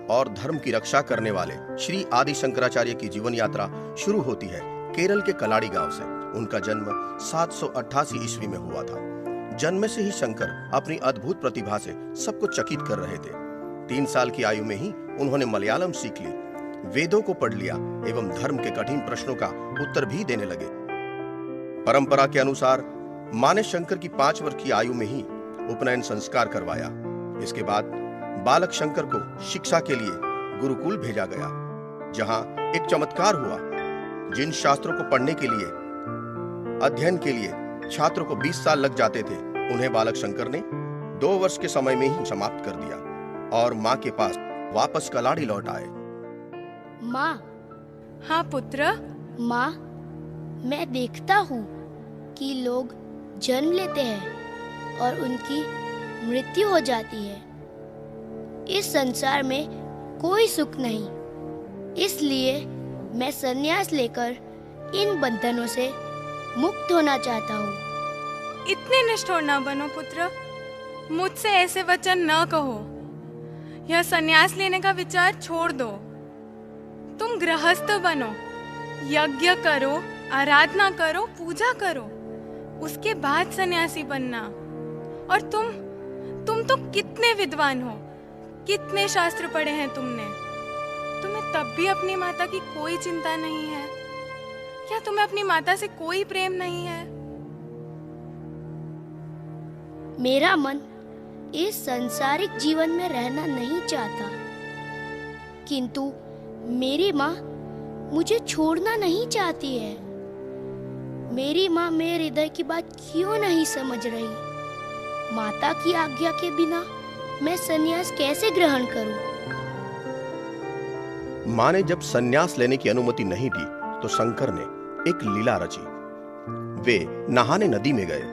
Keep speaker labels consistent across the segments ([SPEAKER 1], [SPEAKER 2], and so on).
[SPEAKER 1] और धर्म की रक्षा करने वाले श्री आदि शंकराचार्य की जीवन यात्रा शुरू होती है केरल के कलाड़ी गांव से। उनका जन्म 788 ईस्वी में हुआ था। जन्म से ही शंकर अपनी अद्भुत प्रतिभा से सबको चकित कर रहे थे। 3 साल की आयु में ही उन्होंने मलयालम सीख ली, वेदों को पढ़ लिया एवं धर्म के कठिन प्रश्नों का उत्तर भी देने लगे। परंपरा के अनुसार मां ने शंकर की 5 वर्ष की आयु में ही उपनयन संस्कार करवाया। इसके बाद बालक शंकर को शिक्षा के लिए गुरुकुल भेजा गया, जहां एक चमत्कार हुआ। जिन शास्त्रों को पढ़ने के लिए अध्ययन के लिए छात्रों को 20 साल लग जाते थे, उन्हें बालक शंकर ने 2 वर्ष के समय में ही समाप्त कर दिया और मां के पास वापस कलाड़ी लौट आए।
[SPEAKER 2] माँ।
[SPEAKER 3] हाँ पुत्र।
[SPEAKER 2] माँ, मैं देखता हूँ कि लोग जन्म लेते हैं और उनकी मृत्यु हो जाती है। इस संसार में कोई सुख नहीं, इसलिए मैं संन्यास लेकर इन बंधनों से मुक्त होना चाहता हूँ।
[SPEAKER 3] इतने निष्ठुर न बनो पुत्र, मुझसे ऐसे वचन न कहो। यह संन्यास लेने का विचार छोड़ दो। तुम गृहस्थ बनो, यज्ञ करो, आराधना करो, पूजा करो, उसके बाद सन्यासी बनना। और तुम तो कितने विद्वान हो, कितने शास्त्र पढ़े हैं तुमने। तुम्हें तब भी अपनी माता की कोई चिंता नहीं है? क्या तुम्हें अपनी माता से कोई प्रेम नहीं है?
[SPEAKER 2] मेरा मन इस सांसारिक जीवन में रहना नहीं चाहता, किंतु मेरी माँ मुझे छोड़ना नहीं चाहती है। मेरी माँ मेरे हृदय की बात क्यों नहीं समझ रही? माता की आज्ञा के बिना मैं संन्यास कैसे ग्रहण करूं?
[SPEAKER 1] मां ने जब संन्यास लेने की अनुमति नहीं दी तो शंकर ने एक लीला रची। वे नहाने नदी में गए।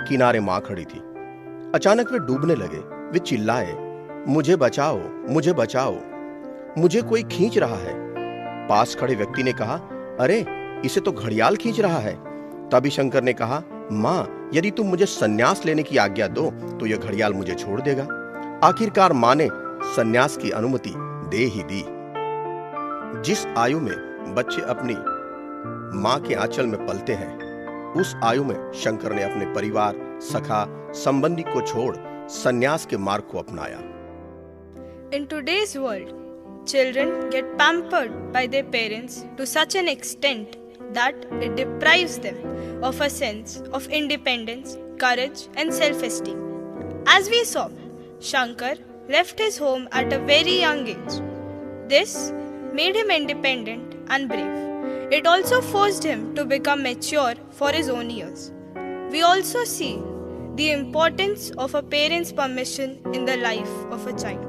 [SPEAKER 1] किनारे मां खड़ी थी। अचानक वे डूबने लगे। वे चिल्लाए, मुझे बचाओ, मुझे बचाओ, मुझे कोई खींच रहा है। पास खड़े व्यक्ति ने कहा, अरे इसे तो घड़ियाल खींच रहा है। तभी शंकर ने कहा, मां, यदि तुम मुझे संन्यास लेने की आज्ञा दो तो यह घड़ियाल मुझे छोड़ देगा। आखिरकार मां ने संन्यास की अनुमति दे ही दी। जिस आयु में बच्चे अपनी मां के आंचल में पलते हैं, उस आयु में शंकर ने अपने परिवार, सखा, संबंधी को छोड़ संन्यास के मार्ग को अपनाया।
[SPEAKER 4] In today's world, children get pampered by their parents to such an extent that it deprives them of a sense of independence, courage, and self-esteem. As we saw, Shankar left his home at a very young age. This made him independent and brave. It also forced him to become mature for his own years. We also see the importance of a parent's permission in the life of a child.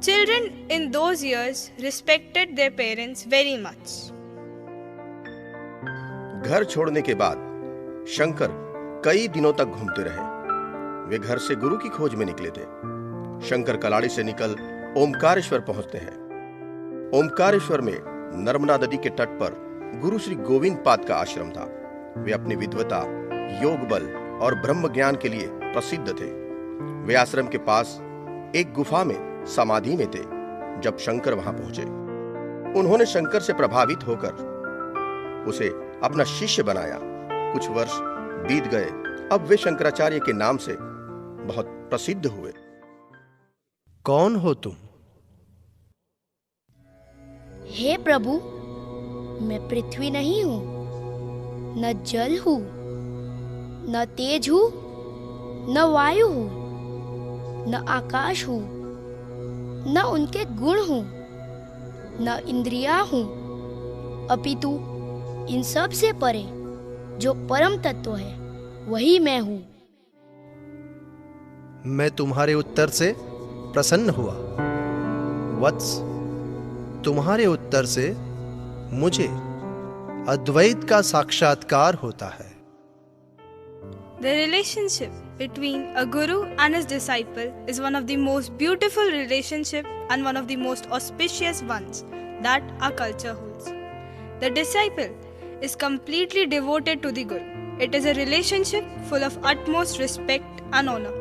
[SPEAKER 4] Children in those years respected their parents very much.
[SPEAKER 1] घर छोड़ने के बाद शंकर कई दिनों तक घूमते रहे। वे घर से गुरु की खोज में निकले थे। शंकर कलाड़ी से निकल ओमकारेश्वर पहुंचते हैं। ओमकारेश्वर में नर्मदा नदी के तट पर गुरु श्री गोविंद पाद का आश्रम था। वे अपनी विद्वता, योग बल और ब्रह्म ज्ञान के लिए प्रसिद्ध थे। वे आश्रम के पास एक गुफा में समाधि में थे जब शंकर वहां पहुंचे। उन्होंने शंकर से प्रभावित होकर उसे अपना शिष्य बनाया। कुछ वर्ष बीत गए। अब वे शंकराचार्य के नाम से बहुत प्रसिद्ध हुए।
[SPEAKER 5] कौन हो तुम?
[SPEAKER 2] हे प्रभु, मैं पृथ्वी नहीं हूँ, न जल हूँ, न तेज हूँ, न वायु हूँ, न आकाश हूँ, न उनके गुण हूँ, न इंद्रियां हूँ, अपितु इन सब से परे जो परम तत्व है वही मैं हूँ।
[SPEAKER 5] मैं तुम्हारे उत्तर से प्रसन्न हुआ। वत्स, तुम्हारे उत्तर से मुझे अद्वैत का साक्षात्कार होता है।
[SPEAKER 4] The relationship between a guru and his disciple is one of the most beautiful relationship and one of the most auspicious ones that our culture holds. The disciple is completely devoted to the guru. It is a relationship full of utmost respect and honor.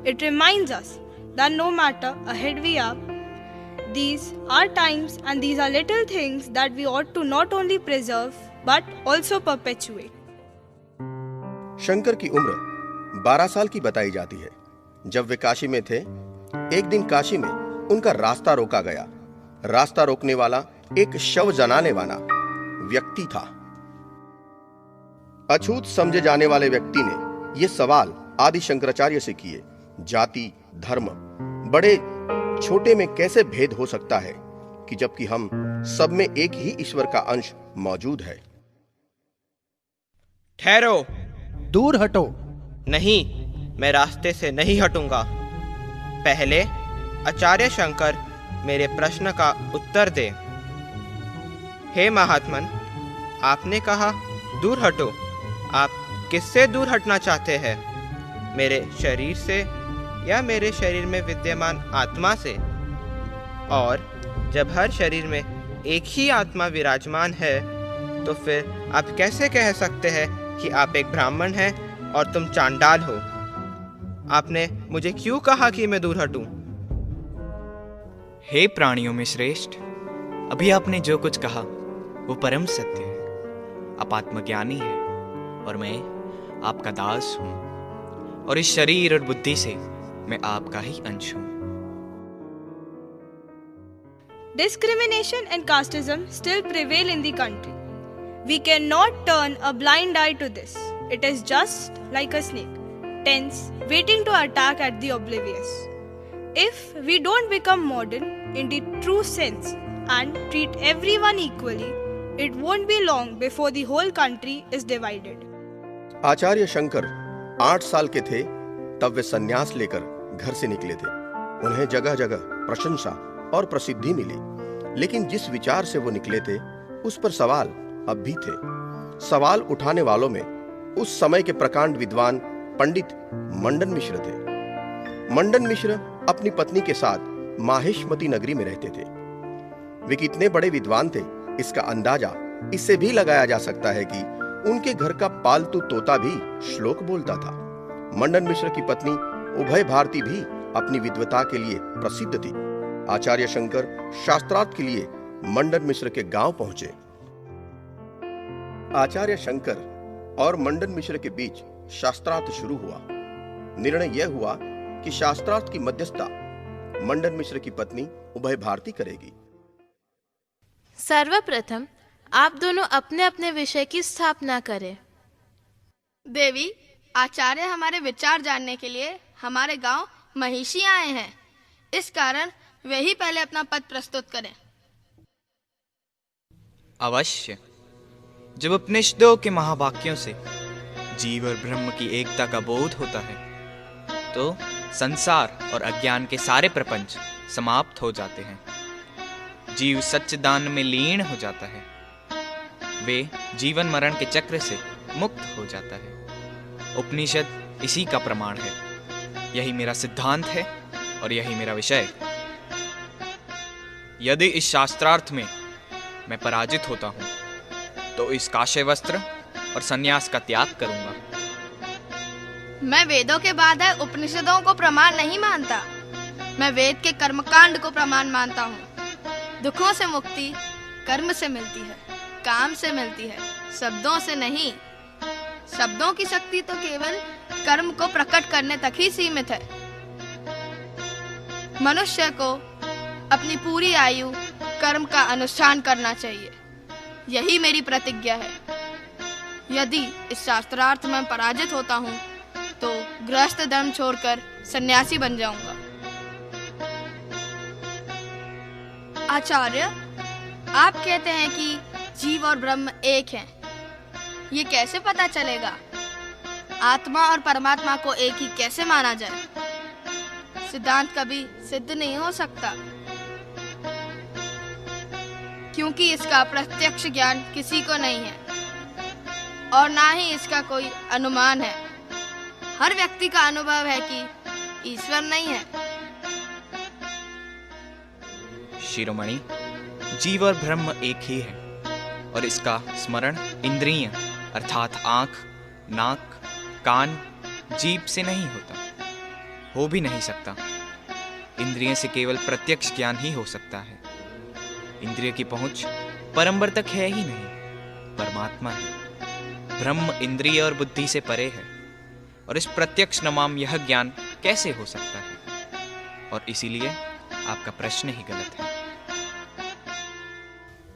[SPEAKER 4] It reminds us that no matter ahead we are, These are times and these are little things that we ought to not only preserve but also perpetuate.
[SPEAKER 1] Shankar की उम्र 12 साल की बताई जाती है। जब वे काशी में थे, एक दिन काशी में उनका रास्ता रोका गया। रास्ता रोकने वाला एक शव जलाने वाला व्यक्ति था। अछूत समझे जाने वाले व्यक्ति ने ये सवाल आदि शंकराचार्य से किए, जाति, धर्म, बड़े छोटे में कैसे भेद हो सकता है कि जबकि हम सब में एक ही ईश्वर का अंश मौजूद है।
[SPEAKER 6] ठहरो।
[SPEAKER 5] दूर हटो।
[SPEAKER 6] नहीं, मैं रास्ते से नहीं हटूंगा। पहले आचार्य शंकर मेरे प्रश्न का उत्तर दे। हे महात्मन, आपने कहा दूर हटो। आप किससे दूर हटना चाहते हैं? मेरे शरीर से या मेरे शरीर में विद्यमान आत्मा से? और जब हर शरीर में एक ही आत्मा विराजमान है, तो फिर आप कैसे कह सकते हैं कि आप एक ब्राह्मण हैं और तुम चांडाल हो? आपने मुझे क्यों कहा कि मैं दूर हटूं?
[SPEAKER 7] हे प्राणियों में श्रेष्ठ, अभी आपने जो कुछ कहा वो परम सत्य है। आप आत्मज्ञानी हैं और मैं आपका दास हूं, और इस शरीर और बुद्धि से मैं आपका ही अंश हूं।
[SPEAKER 4] Discrimination and casteism still prevail in the country. We cannot turn a blind eye to this. It is just like a snake, tense, waiting to attack at the oblivious. If we don't become modern in the true sense and treat everyone equally, it won't be long before the whole country is divided.
[SPEAKER 1] आचार्य शंकर 8 साल के थे तब वे संन्यास लेकर घर से निकले थे। उन्हें जगह जगह प्रशंसा और प्रसिद्धि मिली, लेकिन जिस विचार से वो निकले थे उस पर सवाल अब भी थे। सवाल उठाने वालों में उस समय के प्रकांड विद्वान पंडित मंडन मिश्र थे। मंडन मिश्र अपनी पत्नी के साथ माहेशमती नगरी में रहते थे। वे कितने बड़े विद्वान थे, इसका अंदाजा इससे भी लगाया जा सकता है कि उनके घर का पालतू तोता भी श्लोक बोलता था। मंडन मिश्र की पत्नी उभय भारती भी अपनी विद्वता के लिए प्रसिद्ध थी। आचार्य शंकर शास्त्रार्थ के लिए मंडन मिश्र के गांव पहुंचे। आचार्य शंकर और मंडन मिश्र के बीच शास्त्रार्थ शुरू हुआ। निर्णय यह हुआ कि शास्त्रार्थ की मध्यस्थता मंडन मिश्र की पत्नी उभय भारती करेगी।
[SPEAKER 8] सर्वप्रथम आप दोनों अपने अपने विषय की स्थापना करें।
[SPEAKER 2] देवी, आचार्य हमारे विचार जानने के लिए हमारे गांव महिषी आए हैं। इस कारण वे ही पहले अपना पद प्रस्तुत करें।
[SPEAKER 7] अवश्य। जब उपनिषदों के महावाक्यों से जीव और ब्रह्म की एकता का बोध होता है, तो संसार और अज्ञान के सारे प्रपंच समाप्त हो जाते हैं। जीव सच्चिदान में लीन हो जाता है। वे जीवन मरण के चक्र से मुक्त हो जाता है। उपनिषद इसी का प्रमाण है। यही मेरा सिद्धांत है और यही मेरा विषय। यदि इस शास्त्रार्थ में मैं पराजित होता हूं, तो इस काशे वस्त्र और संन्यास का त्याग करूंगा।
[SPEAKER 2] मैं वेदों के बाद है उपनिषदों को प्रमाण नहीं मानता। मैं वेद के कर्मकांड को प्रमाण मानता हूँ। दुखों से मुक्ति कर्म से मिलती है, काम से मिलती है, शब्दों से नहीं। शब्दों की शक्ति तो केवल कर्म को प्रकट करने तक ही सीमित है। मनुष्य को अपनी पूरी आयु कर्म का अनुष्ठान करना चाहिए। यही मेरी प्रतिज्ञा है। यदि इस शास्त्रार्थ में पराजित होता हूँ, तो गृहस्थ धर्म छोड़कर सन्यासी बन जाऊंगा। आचार्य, आप कहते हैं कि जीव और ब्रह्म एक हैं। ये कैसे पता चलेगा? आत्मा और परमात्मा को एक ही कैसे माना जाए? सिद्धांत कभी सिद्ध नहीं हो सकता, क्योंकि इसका प्रत्यक्ष ज्ञान किसी को नहीं है और ना ही इसका कोई अनुमान है। हर व्यक्ति का अनुभव है कि ईश्वर नहीं है।
[SPEAKER 7] शिरोमणि, जीव और ब्रह्म एक ही है, और इसका स्मरण इंद्रिय अर्थात आंख, नाक, कान, जीभ से नहीं होता, हो भी नहीं सकता। इंद्रिय से केवल प्रत्यक्ष ज्ञान ही हो सकता है। इंद्रिय की पहुंच परम्बर तक है ही नहीं, परमात्मा है। ब्रह्म इंद्रिय और बुद्धि से परे है, और इस प्रत्यक्ष नमाम यह ज्ञान कैसे हो सकता है? और इसीलिए आपका प्रश्न ही गलत है।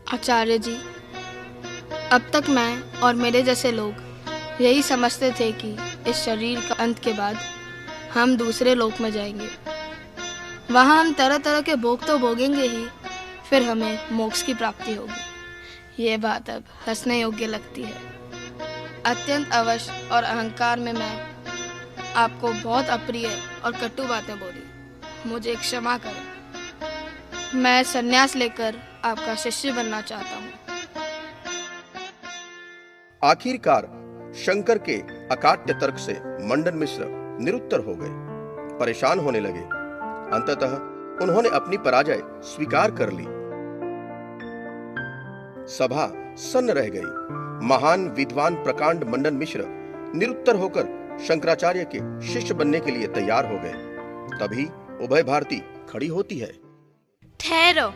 [SPEAKER 9] आचार्य जी, अब तक मैं और मेरे जैसे लोग यही समझते थे कि इस शरीर का अंत के बाद हम दूसरे लोक में जाएंगे। वहाँ हम तरह तरह के भोग तो भोगेंगे ही, फिर हमें मोक्ष की प्राप्ति होगी। ये बात अब हंसने योग्य लगती है। अत्यंत अवश्य और अहंकार में मैं आपको बहुत अप्रिय और कटु बातें बोली, मुझे क्षमा करें। मैं संन्यास लेकर आपका शिष्य बनना चाहता हूँ।
[SPEAKER 1] आखिरकार शंकर के अकाट्य तर्क से मंडन मिश्र निरुत्तर हो गए, परेशान होने लगे। अंततः उन्होंने अपनी पराजय स्वीकार कर ली। सभा सन्न रह गई। महान विद्वान प्रकांड मंडन मिश्र निरुत्तर होकर शंकराचार्य के शिष्य बनने के लिए तैयार हो गए। तभी उभय भारती खड़ी होती है।
[SPEAKER 8] ठहरो,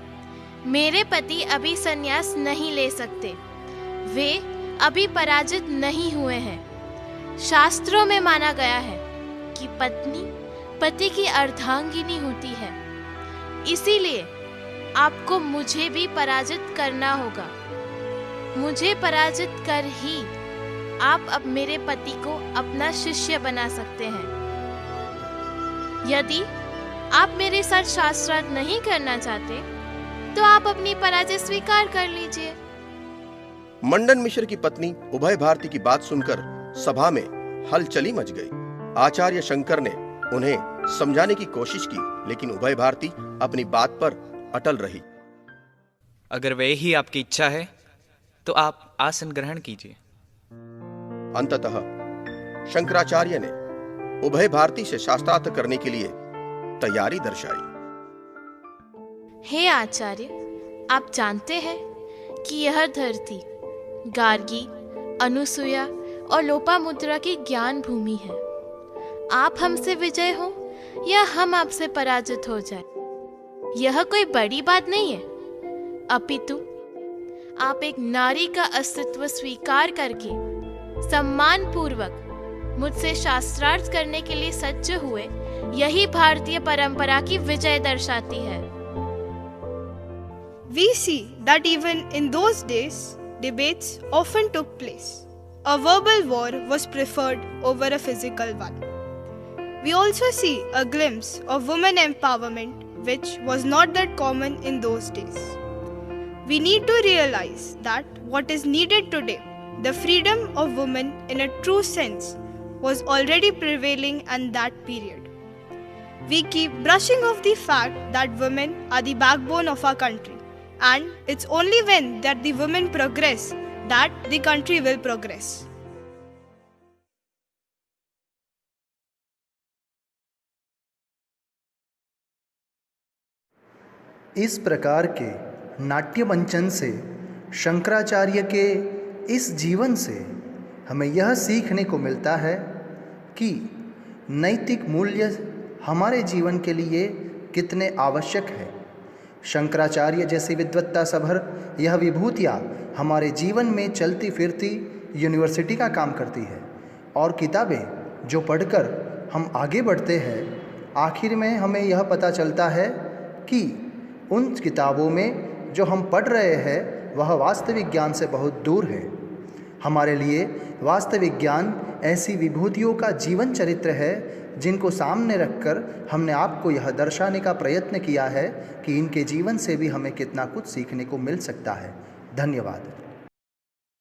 [SPEAKER 8] मेरे पति अभी संन्यास नहीं ले सकते। वे अभी पराजित नहीं हुए हैं। शास्त्रों में माना गया है कि पत्नी पति की अर्धांगिनी होती है। इसीलिए आपको मुझे भी पराजित करना होगा। मुझे पराजित कर ही आप अब मेरे पति को अपना शिष्य बना सकते हैं। यदि आप मेरे साथ शास्त्रार्थ नहीं करना चाहते तो आप अपनी पराजय स्वीकार कर लीजिए।
[SPEAKER 1] मंडन मिश्र की पत्नी उभय भारती की बात सुनकर सभा में हलचली मच गई। आचार्य शंकर ने उन्हें समझाने की कोशिश की, लेकिन उभय भारती अपनी बात पर अटल रही।
[SPEAKER 7] अगर वह ही आपकी इच्छा है तो आप आसन ग्रहण कीजिए।
[SPEAKER 1] अंततः शंकराचार्य ने उभय भारती से शास्त्रार्थ करने के लिए तैयारी दर्शाई।
[SPEAKER 8] हे आचार्य, आप जानते हैं कि यह धरती गार्गी, अनुसुया और लोपामुद्रा की ज्ञान भूमि है। आप हमसे विजय हो या हम आपसे पराजित हो जाए, यह कोई बड़ी बात नहीं है। अपितु आप एक नारी का अस्तित्व स्वीकार करके सम्मान पूर्वक मुझसे शास्त्रार्थ करने के लिए सज्ज हुए, यही भारतीय परंपरा की विजय दर्शाती है।
[SPEAKER 4] We see that even in those days, debates often took place. A verbal war was preferred over a physical one. We also see a glimpse of women empowerment, which was not that common in those days. We need to realize that what is needed today, the freedom of women in a true sense, was already prevailing in that period. We keep brushing off the fact that women are the backbone of our country, and it's only when that the women progress that the country will progress.
[SPEAKER 5] इस प्रकार के नाट्य मंचन से, शंकराचार्य के इस जीवन से हमें यह सीखने को मिलता है कि नैतिक मूल्य हमारे जीवन के लिए कितने आवश्यक है। शंकराचार्य जैसी विद्वत्ता सभर यह विभूतियाँ हमारे जीवन में चलती फिरती यूनिवर्सिटी का काम करती है, और किताबें जो पढ़कर हम आगे बढ़ते हैं, आखिर में हमें यह पता चलता है कि उन किताबों में जो हम पढ़ रहे हैं वह वास्तविक ज्ञान से बहुत दूर है। हमारे लिए वास्तविक ज्ञान ऐसी विभूतियों का जीवन चरित्र है जिनको सामने रखकर हमने आपको यह दर्शाने का प्रयत्न किया है कि इनके जीवन से भी हमें कितना कुछ सीखने को मिल सकता है। धन्यवाद।